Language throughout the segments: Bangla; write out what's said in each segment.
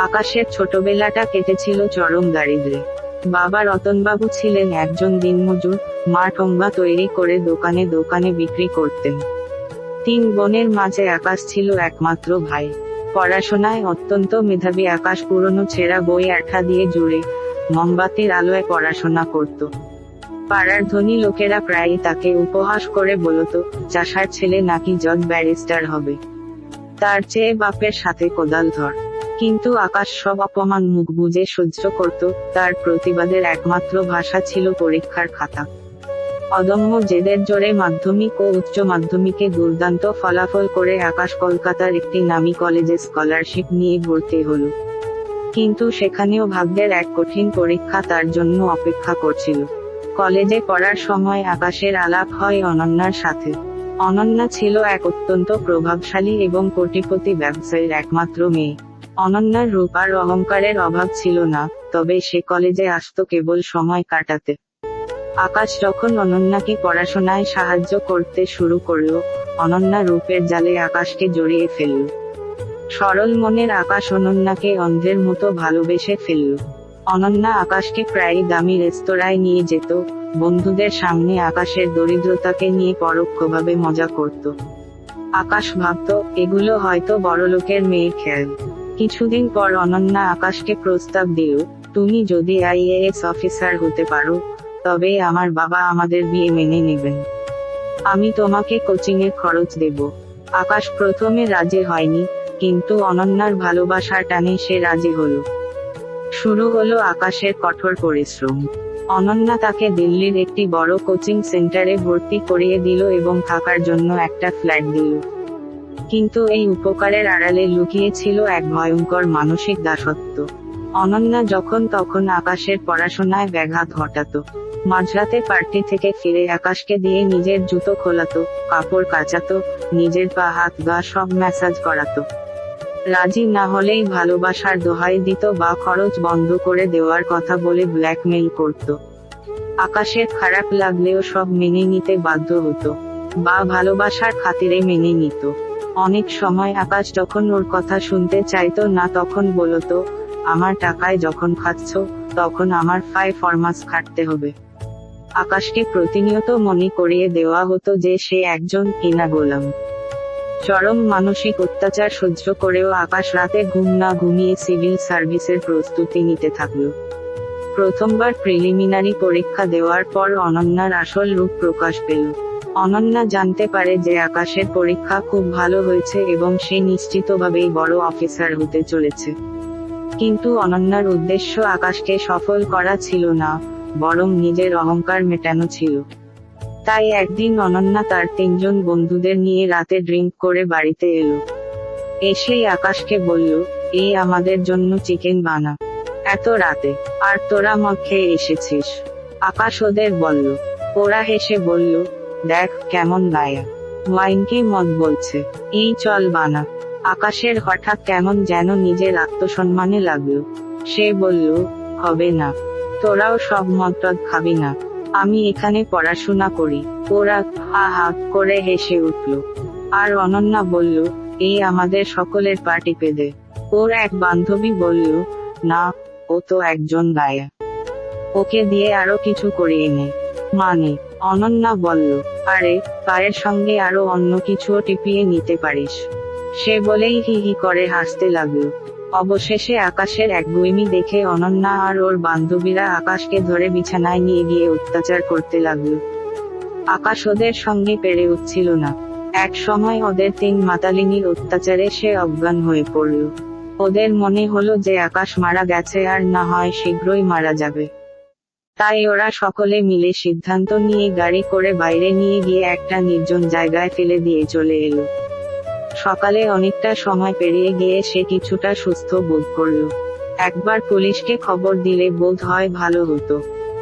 আকাশের ছোটবেলাটা কেটেছিল চরম দারিদ্র্যে। বাবা রতনবাবু ছিলেন একজন দিনমজুর, মা ঠোঙ্গা তৈরি করে দোকানে দোকানে বিক্রি করতেন। 3 বোনের মাঝে আকাশ ছিল একমাত্র ভাই। পড়াশোনায় অত্যন্ত মেধাবী আকাশ পুরনো ছেঁড়া বই আঠা দিয়ে জুড়ে মোমবাতির আলোয় পড়াশোনা করত। পাড়ার ধনী লোকেরা প্রায়ই তাকে উপহাস করে বলতো, চাষার ছেলে নাকি জজ ব্যারিস্টার হবে, তার চেয়ে বাপের সাথে কোদাল ধর। কিন্তু আকাশ সব অপমান মুখ বুজে সহ্য করত। তার প্রতিবাদের একমাত্র ভাষা ছিল পরীক্ষার খাতা। অদম্য জেদের জোরে মাধ্যমিক ও উচ্চ মাধ্যমিকে দুর্দান্ত ফলাফল করে আকাশ কলকাতার একটি নামী কলেজে স্কলারশিপ নিয়ে ভর্তি হলো। কিন্তু সেখানেও ভাগ্যের এক কঠিন পরীক্ষা তার জন্য অপেক্ষা করছিল। কলেজে পড়ার সময় আকাশের আলাপ হয় অনন্যার সাথে। অনন্যা ছিল এক অত্যন্ত প্রভাবশালী এবং কোটিপতি ব্যবসায়ীর একমাত্র মেয়ে। অনন্যার রূপ আর অহংকারের অভাব ছিল না, তবে সে কলেজে আসতো কেবল সময় কাটাতে। আকাশ যখন অনন্যাকে পড়াশোনায় সাহায্য করতে শুরু করল, অনন্যা রূপের জালে আকাশকে জড়িয়ে ফেলল। সরল মনের আকাশ অনন্যাকে অন্ধের মতো ভালোবেসে ফেলল। অনন্যা আকাশকে প্রায়ই দামি রেস্তোরাঁয় নিয়ে যেত, বন্ধুদের সামনে আকাশের দরিদ্রতাকে নিয়ে পরোক্ষভাবে মজা করত। আকাশ ভাবত, এগুলো হয়তো বড়লোকের মেয়ের খেয়াল। কিছুদিন পর অনন্যা আকাশকে প্রস্তাব দিল, তুমি যদি IAS অফিসার হতে পারো, তবে আমার বাবা আমাদের বিয়ে মেনে নেবেন। আমি তোমাকে কোচিংয়ের খরচ দেব। আকাশ প্রথমে রাজি হয়নি, কিন্তু অনন্যার ভালোবাসার টানে সে রাজি হলো। শুরু হলো আকাশের কঠোর পরিশ্রম। অনন্যা তাকে দিল্লির একটি বড় কোচিং সেন্টারে ভর্তি করিয়ে দিল এবং থাকার জন্য একটা ফ্ল্যাট দিল। কিন্তু এই উপকারের আড়ালে লুকিয়ে ছিল এক ভয়ঙ্কর মানসিক দাসত্ব। অনন্যা যখন তখন আকাশের পড়াশোনায় ব্যাঘাত ঘটাতো। মাঝরাতে পার্টি থেকে ফিরে আকাশকে দিয়ে নিজের জুতো খোলাতো, কাপড় কাচাতো, নিজের পা হাত গা সব ম্যাসাজ করাতো। রাজি না হলেই ভালোবাসার দোহাই দিত বা খরচ বন্ধ করে দেওয়ার কথা বলে ব্ল্যাকমেইল করত। আকাশের খারাপ লাগলেও সব মেনে নিতে বাধ্য হতো, বা ভালোবাসার খাতিরে মেনে নিত। অনেক সময় আকাশ যখন ওর কথা শুনতে চাইতো না তখন বলতো, আমার টাকায় যখন খাচ্ছ, তখন আমার পারফরম্যান্স খাটতে হবে। আকাশকে প্রতিনিয়ত মনে করিয়ে দেওয়া হতো যে সে একজন কিনা গোলাম। চরম মানসিক অত্যাচার সহ্য করেও আকাশ রাতে ঘুম না ঘুমিয়ে সিভিল সার্ভিসের প্রস্তুতি নিতে থাকল। প্রথমবার প্রিলিমিনারি পরীক্ষা দেওয়ার পর অনন্যার আসল রূপ প্রকাশ পেল। অনন্যা জানতে পারে যে আকাশের পরীক্ষা খুব ভালো হয়েছে এবং সে নিশ্চিতভাবেই বড় অফিসার হতে চলেছে। কিন্তু অনন্যার উদ্দেশ্য আকাশকে সফল করা ছিল না, বরং নিজের অহংকার মেটানো ছিল। তাই একদিন অনন্যা তার 3 জন বন্ধুদের নিয়ে রাতে ড্রিঙ্ক করে বাড়িতে এলো। এসেই আকাশকে বলল, এই আমাদের জন্য চিকেন বানা। এত রাতে, আর তোরা মদ খেয়ে এসেছিস? আকাশ ওদের বলল। ওরা হেসে বলল, দেখ কেমন গায়া, ওয়াইনকে মদ বলছে, এই চল বানা। আকাশের হঠাৎ কেমন যেন নিজের আত্মসম্মানে লাগলো। সে বলল, হবে না, তোরাও সব মদ টদ খাবি না, আমি এখানে পড়াশোনা করি। ওরা হা হা করে হেসে উঠল। আর অনন্যা বলল, এই আমাদের সকলের পা টিপে দে। ওর এক বান্ধবী বলল, না, ও তো একজন গায়া, ওকে দিয়ে আরো কিছু করিয়ে নে। মানে? অনন্যা বলল, আরে, পায়ের সঙ্গে আরো অন্য কিছুও টিপিয়ে নিতে পারিস। সে বলেই হি হি করে হাসতে লাগলো। অবশেষে আকাশের একগুঁয়েমি দেখে অনন্যা আর ওর বান্ধবীরা আকাশকে ধরে বিছানায় নিয়ে গিয়ে অত্যাচার করতে লাগলো। আকাশ ওদের সঙ্গে পেরে উঠছিল না। এক সময় ওদের 3 মাতালিনীর অত্যাচারে সে অজ্ঞান হয়ে পড়ল। ওদের মনে হলো যে আকাশ মারা গেছে আর না হয় শীঘ্রই মারা যাবে। তাই ওরা সকলে মিলে সিদ্ধান্ত নিয়ে গাড়ি করে বাইরে নিয়ে গিয়ে একটা নির্জন জায়গায় ফেলে দিয়ে চলে এলো। সকালে অনেকটা সময় পেরিয়ে গিয়ে সে কিছুটা সুস্থ বোধ করল। একবার পুলিশকে খবর দিলে বোধ হয় ভালো হতো,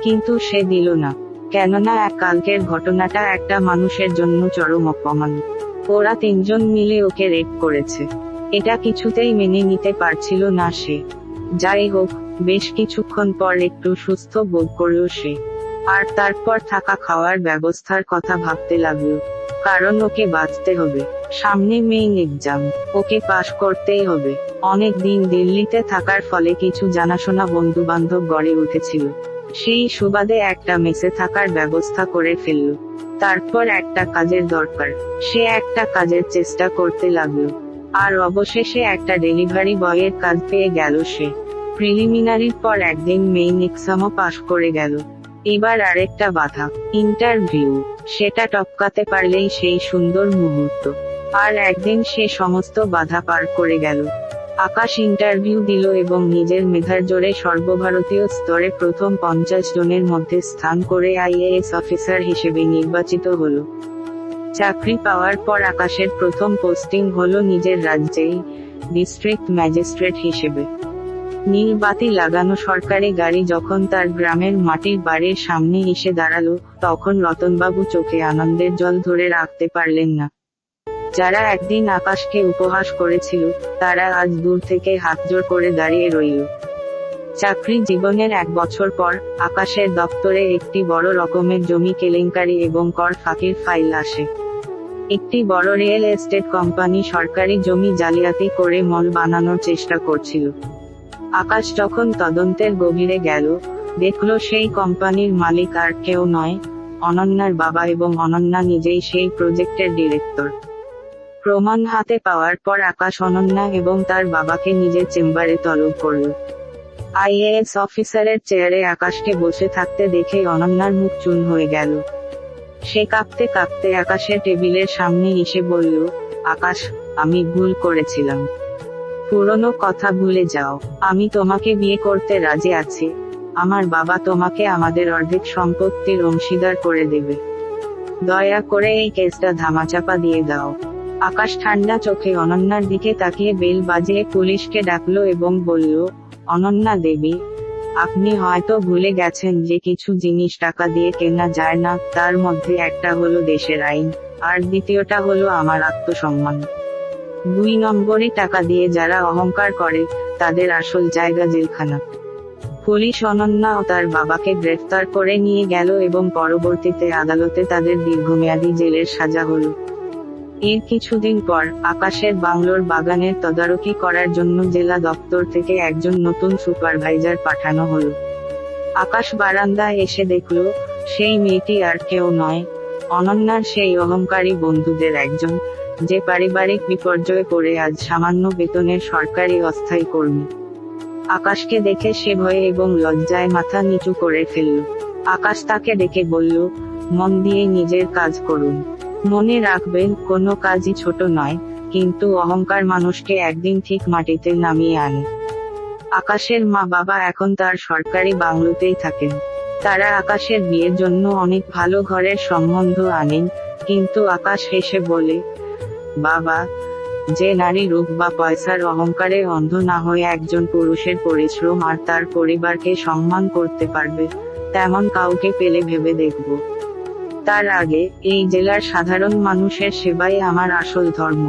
কিন্তু সে দিল না। কেননা কালকের ঘটনাটা একটা মানুষের জন্য চরম অপমান। ওরা 3 জন মিলে ওকে রেপ করেছে। এটা কিছুতেই মেনে নিতে পারছিল না সে। যাই হোক, বেশ কিছুক্ষণ পর একটু সুস্থ বোধ করল সে। আর তারপর থাকা খাওয়ার ব্যবস্থার কথা ভাবতে লাগলো। কারণ ওকে বাঁচতে হবে। সামনে মেইন এক্সাম, ওকে পাশ করতেই হবে। অনেক দিন দিল্লিতে থাকার ফলে কিছু জানাশোনা বন্ধু বান্ধব গড়ে উঠেছিল। সেই সুবাদে একটা মেসে থাকার ব্যবস্থা করে ফেলল। তারপর একটা কাজের দরকার, সে একটা কাজের চেষ্টা করতে লাগলো। আর অবশেষে একটা ডেলিভারি বয়ের কাজ পেয়ে গেল সে। প্রিলিমিনারির পর একদিন মেইন এক্সামও পাশ করে গেল। এবার আরেকটা বাধা, ইন্টারভিউ। সেটা টপকাতে পারলেই সেই সুন্দর মুহূর্ত। আর একদিন সে সমস্ত বাধা পার করে গেল। আকাশ ইন্টারভিউ দিল এবং নিজের মেধার জোরে সর্বভারতীয় স্তরে প্রথম 50 জনের মধ্যে স্থান করে আইএএস অফিসার হিসেবে নির্বাচিত হলো। চাকরি পাওয়ার পর আকাশের প্রথম পোস্টিং হলো নিজের রাজ্যেই, ডিস্ট্রিক্ট ম্যাজিস্ট্রেট হিসেবে। নীল বাতি লাগানো সরকারি গাড়ি যখন তার গ্রামের মাটির বাড়ির সামনে এসে দাঁড়ালো, তখন রতনবাবু চোখে আনন্দের জল ধরে রাখতে পারলেন না। যারা একদিন আকাশকে উপহাস করেছিল, তারা আজ দূর থেকে হাতজোড় করে দাঁড়িয়ে রইল। চাকরি জীবনের 1 বছর পর আকাশের দপ্তরে একটি বড় রকমের জমি কেলেঙ্কারি এবং কর ফাঁকির ফাইল আসে। একটি বড় রিয়েল এস্টেট কোম্পানি সরকারি জমি জালিয়াতি করে মল বানানোর চেষ্টা করছিল। আকাশ যখন তদন্তের গভীরে গেল, দেখল সেই কোম্পানির মালিক আর কেউ নয়, অনন্যার বাবা, এবং অনন্যা নিজেই সেই প্রজেক্টের ডিরেক্টর। প্রমাণ হাতে পাওয়ার পর আকাশ অনন্যা এবং তার বাবাকে নিজের চেম্বারে তলব করল। আইএএস অফিসারের চেয়ারে আকাশকে বসে থাকতে দেখে অনন্যার মুখ চুন হয়ে গেল। সে কাঁপতে কাঁপতে আকাশের টেবিলের সামনে এসে বলল, আকাশ, আমি ভুল করেছিলাম। পুরনো কথা ভুলে যাও। আমি তোমাকে বিয়ে করতে রাজি আছি। আমার বাবা তোমাকে আমাদের অর্ধেক সম্পত্তির অংশীদার করে দেবে। দয়া করে এই কেসটা ধামাচাপা দিয়ে দাও। আকাশ ঠান্ডা চোখে অনন্যার দিকে তাকিয়ে বেল বাজিয়ে পুলিশকে ডাকলো এবং বলল, অনন্যা দেবী, আপনি হয়তো ভুলে গেছেন যে কিছু জিনিস টাকা দিয়ে কেনা যায় না, তার মধ্যে একটা হলো দেশের আইন, আর দ্বিতীয়টা হলো আমার আত্মসম্মান। 2 নম্বরই টাকা দিয়ে যারা অহংকার করে, তাদের আসল জায়গা জেলখানা। পুলিশ অনন্যা ও তার বাবাকে গ্রেফতার করে নিয়ে গেল এবং পরবর্তীতে আদালতে তাদের দীর্ঘমেয়াদী জেলের সাজা হলো। এর কিছুদিন পর আকাশের বাংলোর বাগানের তদারকি করার জন্য জেলা দপ্তর থেকে একজন নতুন সুপারভাইজার পাঠানো হলো। আকাশ বারান্দায় এসে দেখল, সেই মেয়েটি আর কেউ নয়, অনন্যার সেই অহংকারী বন্ধুদের একজন, যে পারিবারিক বিপর্যয়ে পড়ে আজ সামান্য বেতনের সরকারি অস্থায়ী কর্মী। আকাশকে দেখে সে ভয়ে এবং লজ্জায় মাথা নিচু করে ফেলল। আকাশ তাকে ডেকে বলল, মন দিয়ে নিজের কাজ করুন। মনে রাখবেন, কোনো কাজই ছোট নয়, কিন্তু অহংকার মানুষকে একদিন ঠিক মাটিতে নামিয়ে আনে। আকাশের মা বাবা এখন তার সরকারি বাংলোতেই থাকেন। তারা আকাশের বিয়ের জন্য অনেক ভালো ঘরের সম্বন্ধ আনেন, কিন্তু আকাশ হেসে বলে, বাবা, যে নারী রূপ বা পয়সার অহংকারে অন্ধ না হয়ে একজন পুরুষের পরিশ্রম আর তার পরিবারকে সম্মান করতে পারবে, তেমন কাউকে পেলে ভেবে দেখব। তার আগে এই জেলার সাধারণ মানুষের সেবাই আমার আসল ধর্ম।